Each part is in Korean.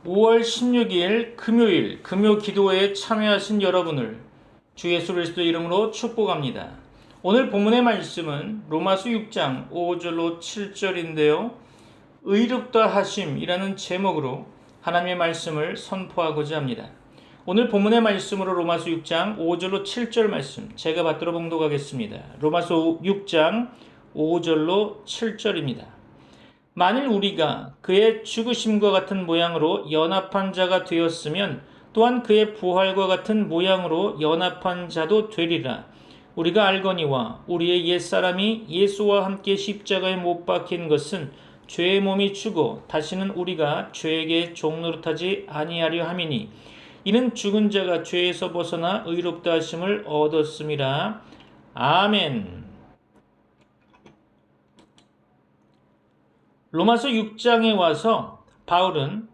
5월 16일 금요일 금요 기도회에 참여하신 여러분을 주 예수 그리스도 이름으로 축복합니다. 오늘 본문의 말씀은 로마서 6장 5절로 7절인데요. 의롭다 하심이라는 제목으로 하나님의 말씀을 선포하고자 합니다. 오늘 본문의 말씀으로 로마서 6장 5절로 7절 말씀 제가 받들어 봉독하겠습니다. 로마서 6장 5절로 7절입니다. 만일 우리가 그의 죽으심과 같은 모양으로 연합한 자가 되었으면 또한 그의 부활과 같은 모양으로 연합한 자도 되리라. 우리가 알거니와 우리의 옛사람이 예수와 함께 십자가에 못 박힌 것은 죄의 몸이 죽어 다시는 우리가 죄에게 종노릇하지 아니하려 함이니 이는 죽은 자가 죄에서 벗어나 의롭다 하심을 얻었음이라. 아멘. 로마서 6장에 와서 바울은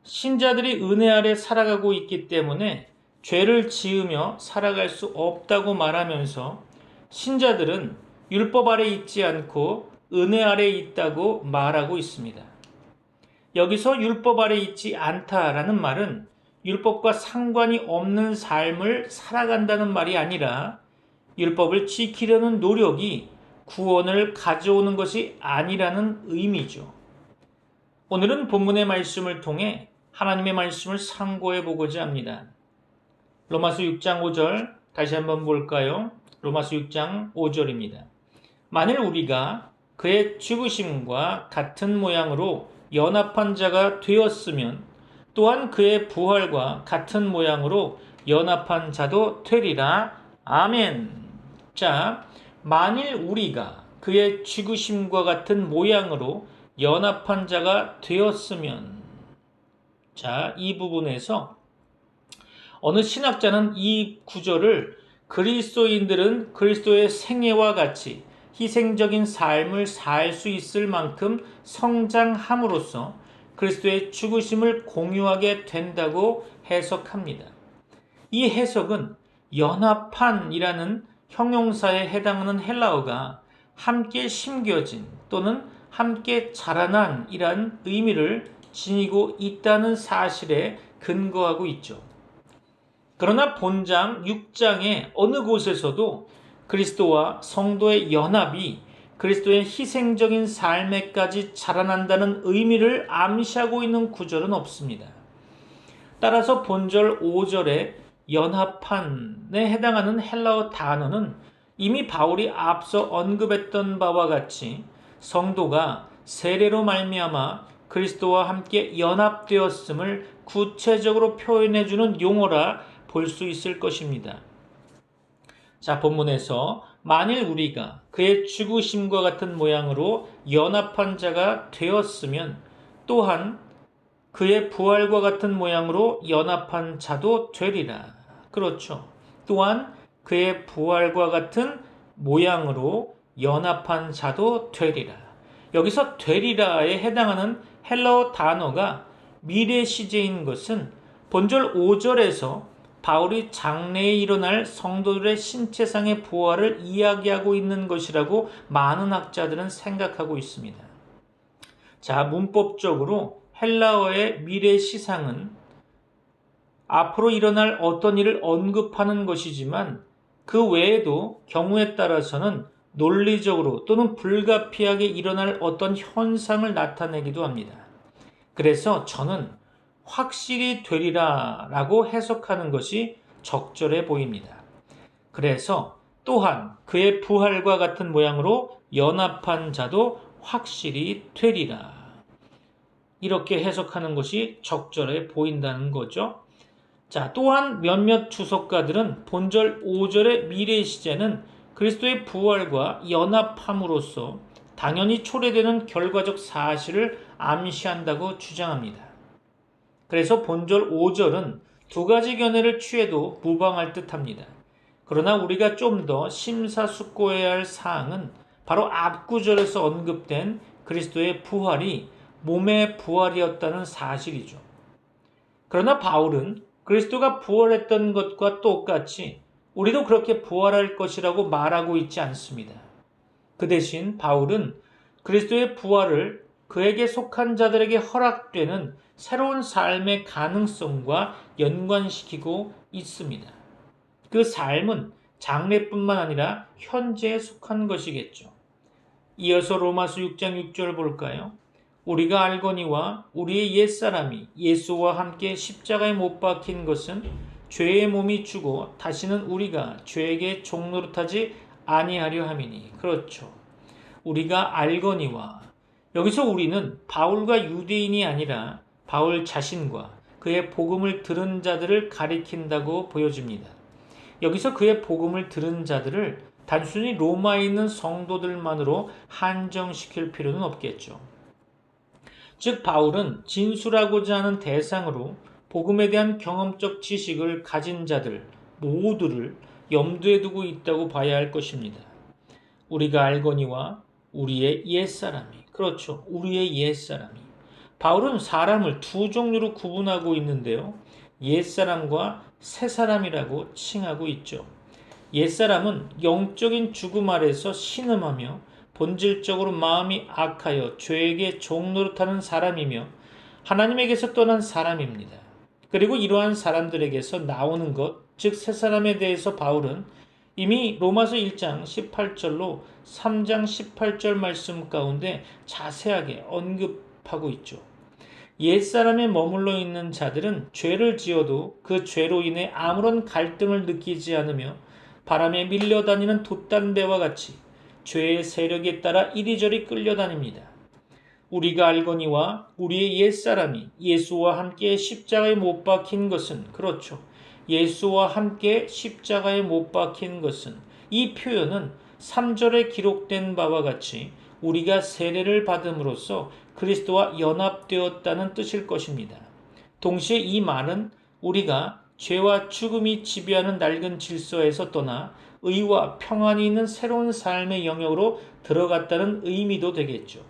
신자들이 은혜 아래 살아가고 있기 때문에 죄를 지으며 살아갈 수 없다고 말하면서 신자들은 율법 아래 있지 않고 은혜 아래 있다고 말하고 있습니다. 여기서 율법 아래 있지 않다라는 말은 율법과 상관이 없는 삶을 살아간다는 말이 아니라 율법을 지키려는 노력이 구원을 가져오는 것이 아니라는 의미죠. 오늘은 본문의 말씀을 통해 하나님의 말씀을 상고해 보고자 합니다. 로마서 6장 5절 다시 한번 볼까요? 로마서 6장 5절입니다. 만일 우리가 그의 죽으심과 같은 모양으로 연합한 자가 되었으면 또한 그의 부활과 같은 모양으로 연합한 자도 되리라. 아멘. 자, 만일 우리가 그의 죽으심과 같은 모양으로 연합한 자가 되었으면, 자, 이 부분에서 어느 신학자는 이 구절을 그리스도인들은 그리스도의 생애와 같이 희생적인 삶을 살 수 있을 만큼 성장함으로써 그리스도의 죽으심을 공유하게 된다고 해석합니다. 이 해석은 연합한이라는 형용사에 해당하는 헬라어가 함께 심겨진 또는 함께 자라난 이란 의미를 지니고 있다는 사실에 근거하고 있죠. 그러나 본장 6장의 어느 곳에서도 그리스도와 성도의 연합이 그리스도의 희생적인 삶에까지 자라난다는 의미를 암시하고 있는 구절은 없습니다. 따라서 본절 5절에 연합한에 해당하는 헬라어 단어는 이미 바울이 앞서 언급했던 바와 같이 성도가 세례로 말미암아 그리스도와 함께 연합되었음을 구체적으로 표현해주는 용어라 볼 수 있을 것입니다. 자, 본문에서 만일 우리가 그의 죽으심과 같은 모양으로 연합한 자가 되었으면 또한 그의 부활과 같은 모양으로 연합한 자도 되리라. 그렇죠. 또한 그의 부활과 같은 모양으로 연합한 자도 되리라. 여기서 되리라에 해당하는 헬라어 단어가 미래 시제인 것은 본절 5절에서 바울이 장래에 일어날 성도들의 신체상의 부활을 이야기하고 있는 것이라고 많은 학자들은 생각하고 있습니다. 자, 문법적으로 헬라어의 미래 시상은 앞으로 일어날 어떤 일을 언급하는 것이지만 그 외에도 경우에 따라서는 논리적으로 또는 불가피하게 일어날 어떤 현상을 나타내기도 합니다. 그래서 저는 확실히 되리라 라고 해석하는 것이 적절해 보입니다. 그래서 또한 그의 부활과 같은 모양으로 연합한 자도 확실히 되리라. 이렇게 해석하는 것이 적절해 보인다는 거죠. 자, 또한 몇몇 주석가들은 본절 5절의 미래 시제는 그리스도의 부활과 연합함으로써 당연히 초래되는 결과적 사실을 암시한다고 주장합니다. 그래서 본절 5절은 두 가지 견해를 취해도 무방할 듯합니다. 그러나 우리가 좀 더 심사숙고해야 할 사항은 바로 앞구절에서 언급된 그리스도의 부활이 몸의 부활이었다는 사실이죠. 그러나 바울은 그리스도가 부활했던 것과 똑같이 우리도 그렇게 부활할 것이라고 말하고 있지 않습니다. 그 대신 바울은 그리스도의 부활을 그에게 속한 자들에게 허락되는 새로운 삶의 가능성과 연관시키고 있습니다. 그 삶은 장래뿐만 아니라 현재에 속한 것이겠죠. 이어서 로마서 6장 6절 볼까요? 우리가 알거니와 우리의 옛사람이 예수와 함께 십자가에 못 박힌 것은 죄의 몸이 주고 다시는 우리가 죄에게 종노릇하지 아니하려 함이니. 그렇죠. 우리가 알거니와, 여기서 우리는 바울과 유대인이 아니라 바울 자신과 그의 복음을 들은 자들을 가리킨다고 보여집니다. 여기서 그의 복음을 들은 자들을 단순히 로마에 있는 성도들만으로 한정시킬 필요는 없겠죠. 즉 바울은 진술하고자 하는 대상으로 복음에 대한 경험적 지식을 가진 자들 모두를 염두에 두고 있다고 봐야 할 것입니다. 우리가 알거니와 우리의 옛사람이, 그렇죠. 우리의 옛사람이. 바울은 사람을 두 종류로 구분하고 있는데요. 옛사람과 새사람이라고 칭하고 있죠. 옛사람은 영적인 죽음 아래서 신음하며 본질적으로 마음이 악하여 죄에게 종노릇하는 사람이며 하나님에게서 떠난 사람입니다. 그리고 이러한 사람들에게서 나오는 것, 즉 새사람에 대해서 바울은 이미 로마서 1장 18절로 3장 18절 말씀 가운데 자세하게 언급하고 있죠. 옛사람에 머물러 있는 자들은 죄를 지어도 그 죄로 인해 아무런 갈등을 느끼지 않으며 바람에 밀려다니는 돛단배와 같이 죄의 세력에 따라 이리저리 끌려다닙니다. 우리가 알거니와 우리의 옛사람이 예수와 함께 십자가에 못 박힌 것은, 그렇죠. 예수와 함께 십자가에 못 박힌 것은, 이 표현은 3절에 기록된 바와 같이 우리가 세례를 받음으로써 그리스도와 연합되었다는 뜻일 것입니다. 동시에 이 말은 우리가 죄와 죽음이 지배하는 낡은 질서에서 떠나 의와 평안이 있는 새로운 삶의 영역으로 들어갔다는 의미도 되겠죠.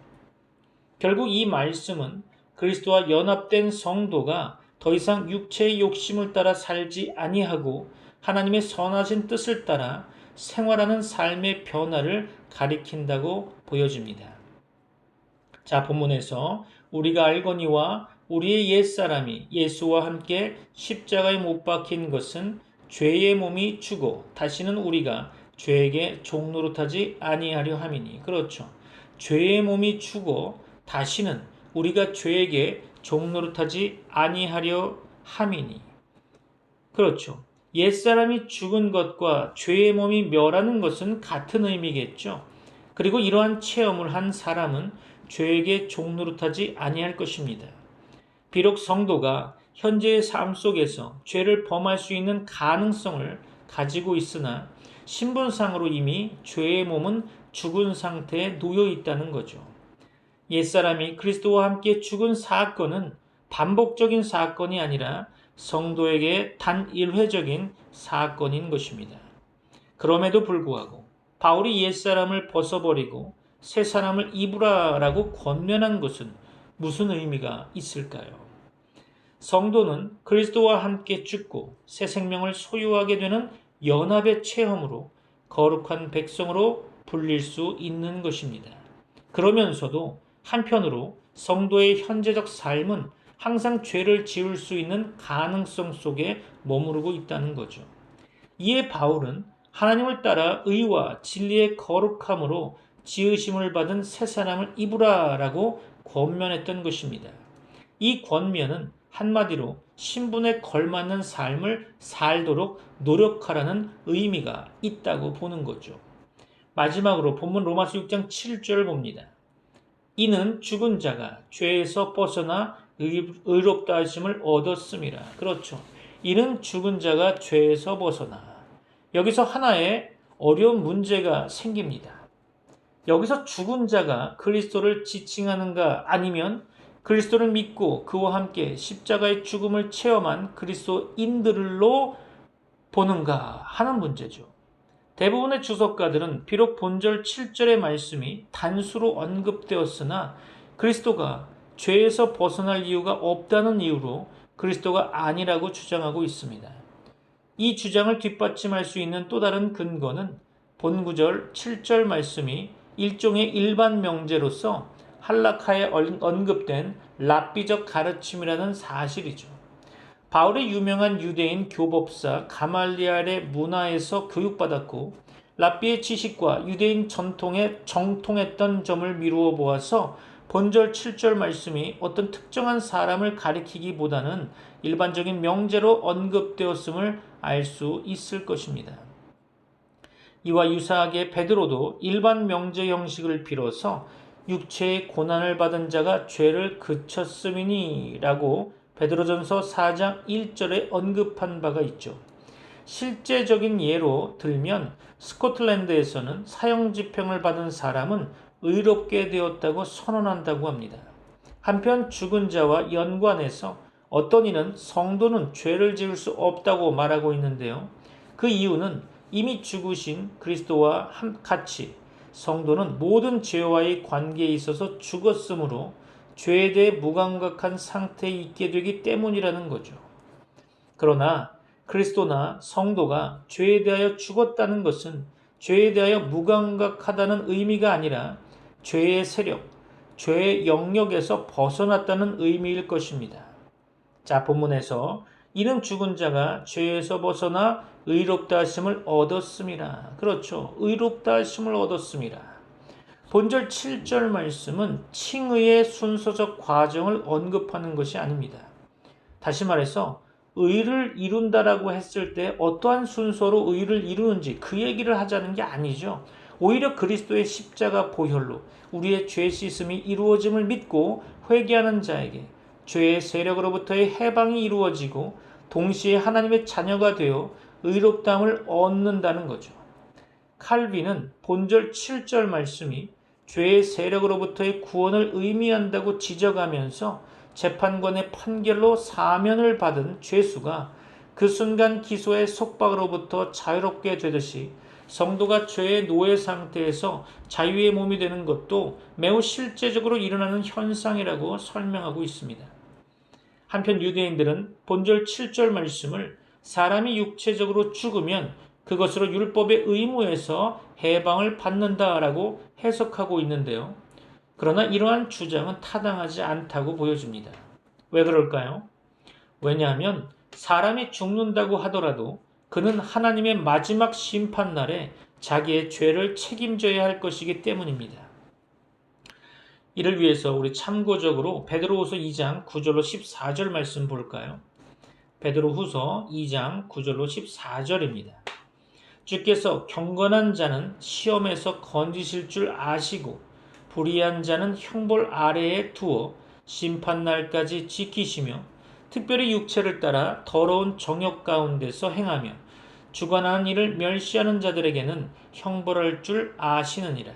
결국 이 말씀은 그리스도와 연합된 성도가 더 이상 육체의 욕심을 따라 살지 아니하고 하나님의 선하신 뜻을 따라 생활하는 삶의 변화를 가리킨다고 보여집니다. 자, 본문에서 우리가 알거니와 우리의 옛사람이 예수와 함께 십자가에 못 박힌 것은 죄의 몸이 주고 다시는 우리가 죄에게 종노릇하지 아니하려 함이니. 그렇죠. 죄의 몸이 주고 다시는 우리가 죄에게 종노릇하지 아니하려 함이니. 그렇죠. 옛사람이 죽은 것과 죄의 몸이 멸하는 것은 같은 의미겠죠. 그리고 이러한 체험을 한 사람은 죄에게 종노릇하지 아니할 것입니다. 비록 성도가 현재의 삶 속에서 죄를 범할 수 있는 가능성을 가지고 있으나 신분상으로 이미 죄의 몸은 죽은 상태에 놓여 있다는 거죠. 옛사람이 그리스도와 함께 죽은 사건은 반복적인 사건이 아니라 성도에게 단 일회적인 사건인 것입니다. 그럼에도 불구하고 바울이 옛사람을 벗어버리고 새 사람을 입으라라고 권면한 것은 무슨 의미가 있을까요? 성도는 그리스도와 함께 죽고 새 생명을 소유하게 되는 연합의 체험으로 거룩한 백성으로 불릴 수 있는 것입니다. 그러면서도 한편으로 성도의 현재적 삶은 항상 죄를 지을 수 있는 가능성 속에 머무르고 있다는 거죠. 이에 바울은 하나님을 따라 의와 진리의 거룩함으로 지으심을 받은 새 사람을 입으라라고 권면했던 것입니다. 이 권면은 한마디로 신분에 걸맞는 삶을 살도록 노력하라는 의미가 있다고 보는 거죠. 마지막으로 본문 로마서 6장 7절을 봅니다. 이는 죽은 자가 죄에서 벗어나 의롭다 하심을 얻었음이라. 그렇죠. 이는 죽은 자가 죄에서 벗어나. 여기서 하나의 어려운 문제가 생깁니다. 여기서 죽은 자가 그리스도를 지칭하는가 아니면 그리스도를 믿고 그와 함께 십자가의 죽음을 체험한 그리스도인들로 보는가 하는 문제죠. 대부분의 주석가들은 비록 본절 7절의 말씀이 단수로 언급되었으나 그리스도가 죄에서 벗어날 이유가 없다는 이유로 그리스도가 아니라고 주장하고 있습니다. 이 주장을 뒷받침할 수 있는 또 다른 근거는 본구절 7절 말씀이 일종의 일반 명제로서 할라카에 언급된 랍비적 가르침이라는 사실이죠. 바울의 유명한 유대인 교법사 가말리알의 문화에서 교육받았고 랍비의 지식과 유대인 전통에 정통했던 점을 미루어 보아서 본절 7절 말씀이 어떤 특정한 사람을 가리키기보다는 일반적인 명제로 언급되었음을 알 수 있을 것입니다. 이와 유사하게 베드로도 일반 명제 형식을 빌어서 육체의 고난을 받은 자가 죄를 그쳤음이니 라고 베드로전서 4장 1절에 언급한 바가 있죠. 실제적인 예로 들면 스코틀랜드에서는 사형집행을 받은 사람은 의롭게 되었다고 선언한다고 합니다. 한편 죽은 자와 연관해서 어떤 이는 성도는 죄를 지을 수 없다고 말하고 있는데요. 그 이유는 이미 죽으신 그리스도와 같이 성도는 모든 죄와의 관계에 있어서 죽었으므로 죄에 대해 무감각한 상태에 있게 되기 때문이라는 거죠. 그러나 그리스도나 성도가 죄에 대하여 죽었다는 것은 죄에 대하여 무감각하다는 의미가 아니라 죄의 세력, 죄의 영역에서 벗어났다는 의미일 것입니다. 자, 본문에서 이는 죽은 자가 죄에서 벗어나 의롭다 하심을 얻었음이라. 그렇죠. 의롭다 하심을 얻었음이라. 본절 7절 말씀은 칭의의 순서적 과정을 언급하는 것이 아닙니다. 다시 말해서 의를 이룬다라고 했을 때 어떠한 순서로 의를 이루는지 그 얘기를 하자는 게 아니죠. 오히려 그리스도의 십자가 보혈로 우리의 죄 씻음이 이루어짐을 믿고 회개하는 자에게 죄의 세력으로부터의 해방이 이루어지고 동시에 하나님의 자녀가 되어 의롭다함을 얻는다는 거죠. 칼빈은 본절 7절 말씀이 죄의 세력으로부터의 구원을 의미한다고 지적하면서 재판관의 판결로 사면을 받은 죄수가 그 순간 기소의 속박으로부터 자유롭게 되듯이 성도가 죄의 노예 상태에서 자유의 몸이 되는 것도 매우 실제적으로 일어나는 현상이라고 설명하고 있습니다. 한편 유대인들은 본절 7절 말씀을 사람이 육체적으로 죽으면 그것으로 율법의 의무에서 해방을 받는다라고 해석하고 있는데요. 그러나 이러한 주장은 타당하지 않다고 보여집니다. 왜 그럴까요? 왜냐하면 사람이 죽는다고 하더라도 그는 하나님의 마지막 심판날에 자기의 죄를 책임져야 할 것이기 때문입니다. 이를 위해서 우리 참고적으로 베드로후서 2장 9절로 14절 말씀 볼까요? 베드로후서 2장 9절로 14절입니다. 주께서 경건한 자는 시험에서 건지실 줄 아시고 불의한 자는 형벌 아래에 두어 심판날까지 지키시며 특별히 육체를 따라 더러운 정욕 가운데서 행하며 주관하는 일을 멸시하는 자들에게는 형벌할 줄 아시느니라.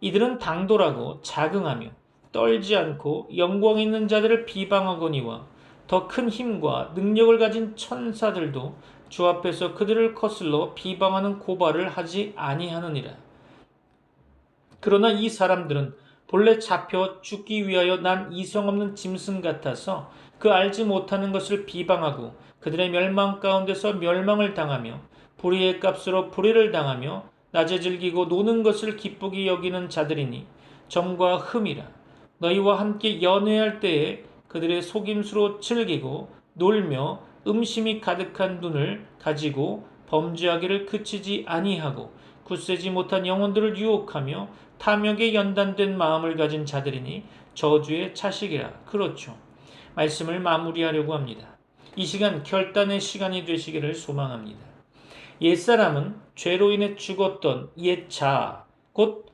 이들은 당돌하고 자긍하며 떨지 않고 영광 있는 자들을 비방하거니와 더 큰 힘과 능력을 가진 천사들도 주 앞에서 그들을 거슬러 비방하는 고발을 하지 아니하느니라. 그러나 이 사람들은 본래 잡혀 죽기 위하여 난 이성 없는 짐승 같아서 그 알지 못하는 것을 비방하고 그들의 멸망 가운데서 멸망을 당하며 불의의 값으로 불의를 당하며 낮에 즐기고 노는 것을 기쁘게 여기는 자들이니 점과 흠이라. 너희와 함께 연회할 때에 그들의 속임수로 즐기고 놀며 음심이 가득한 눈을 가지고 범죄하기를 그치지 아니하고 굳세지 못한 영혼들을 유혹하며 탐욕에 연단된 마음을 가진 자들이니 저주의 차식이라. 그렇죠. 말씀을 마무리하려고 합니다. 이 시간 결단의 시간이 되시기를 소망합니다. 옛사람은 죄로 인해 죽었던 옛 자, 곧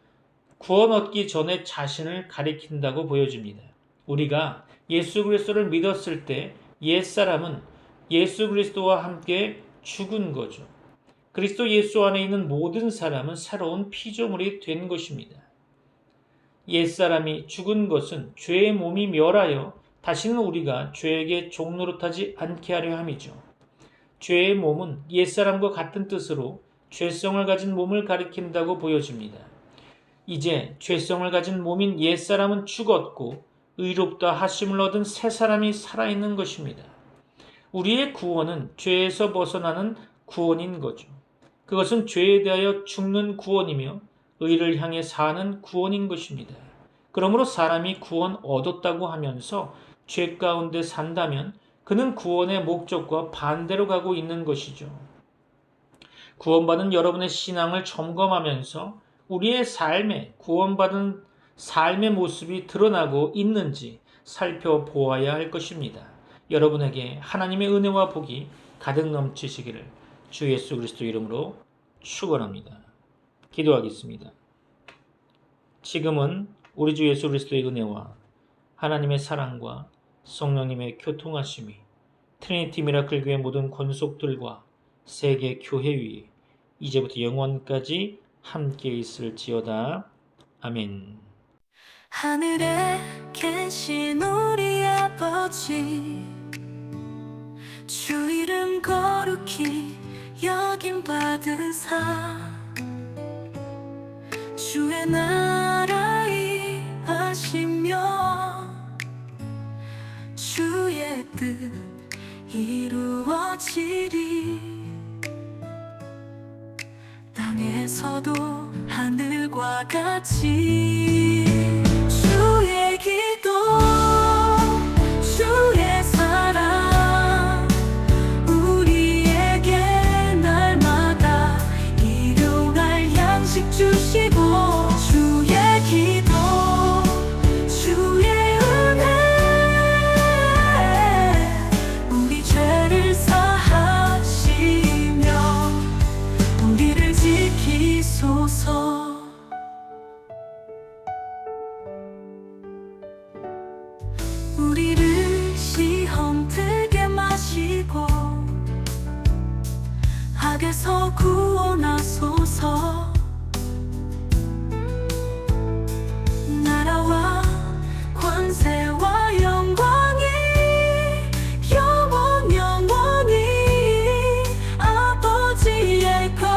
구원 얻기 전에 자신을 가리킨다고 보여집니다. 우리가 예수 그리스도를 믿었을 때 옛사람은 예수 그리스도와 함께 죽은 거죠. 그리스도 예수 안에 있는 모든 사람은 새로운 피조물이 된 것입니다. 옛사람이 죽은 것은 죄의 몸이 멸하여 다시는 우리가 죄에게 종노릇하지 않게 하려 함이죠. 죄의 몸은 옛사람과 같은 뜻으로 죄성을 가진 몸을 가리킨다고 보여집니다. 이제 죄성을 가진 몸인 옛사람은 죽었고 의롭다 하심을 얻은 새 사람이 살아있는 것입니다. 우리의 구원은 죄에서 벗어나는 구원인 거죠. 그것은 죄에 대하여 죽는 구원이며 의를 향해 사는 구원인 것입니다. 그러므로 사람이 구원 얻었다고 하면서 죄 가운데 산다면 그는 구원의 목적과 반대로 가고 있는 것이죠. 구원받은 여러분의 신앙을 점검하면서 우리의 삶에 구원받은 삶의 모습이 드러나고 있는지 살펴보아야 할 것입니다. 여러분에게 하나님의 은혜와 복이 가득 넘치시기를 주 예수 그리스도 이름으로 축원합니다. 기도하겠습니다. 지금은 우리 주 예수 그리스도의 은혜와 하나님의 사랑과 성령님의 교통하심이 트리니티 미라클 교회 모든 권속들과 세계 교회 위에 이제부터 영원까지 함께 있을지어다. 아멘. 하늘에 계신 우리 아버지, 주 이름 거룩히 여김받으사 주의 나라 임하시며 주의 뜻 이루어지리. 땅에서도 하늘과 같이 주의 기도 주의 사랑 우리에게 날마다 일용할 양식 주시고 주의 기도 주의 은혜 우리 죄를 사하시며 우리를 지키소서. 우리를 시험 들게 마시고 악에서 구원하소서. 나라와 권세와 영광이 영원 영원히 아버지의 것.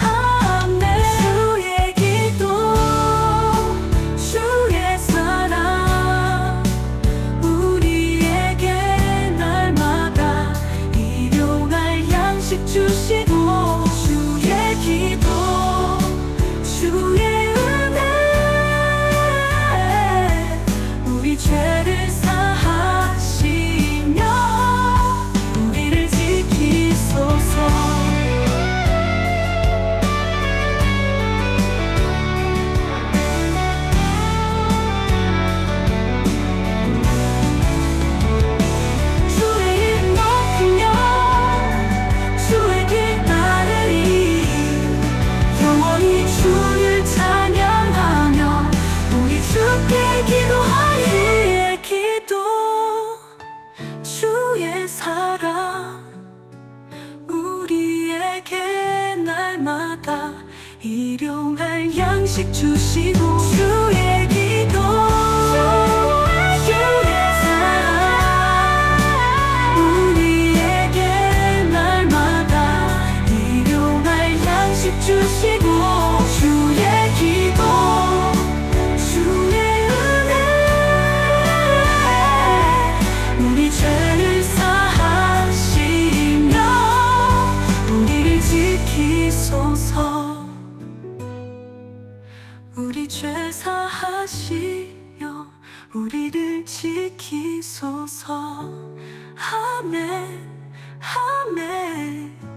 아멘. 주의 기도 주의 사랑 우리에게 날마다 일용할 양식 주시고 주의 기도 주의 은혜 우리 죄를 사하시며 우리를 지키소서. 주의 이름 높이며 주의 길 따르리. 영원히 주를 찬양하며 우리 주께 기도하리. 주의 기도 주의 사랑 우리에게 날마다 일용할 양식 주시고 주의 기도 주의 사랑 우리에게 날마다 일용할 양식 주시고 주의 기도 주의 은혜 우리 죄를 사하시며 우리를 지키소서. 우리 죄 사하시며 우리를 지키소서. 아멘 아멘.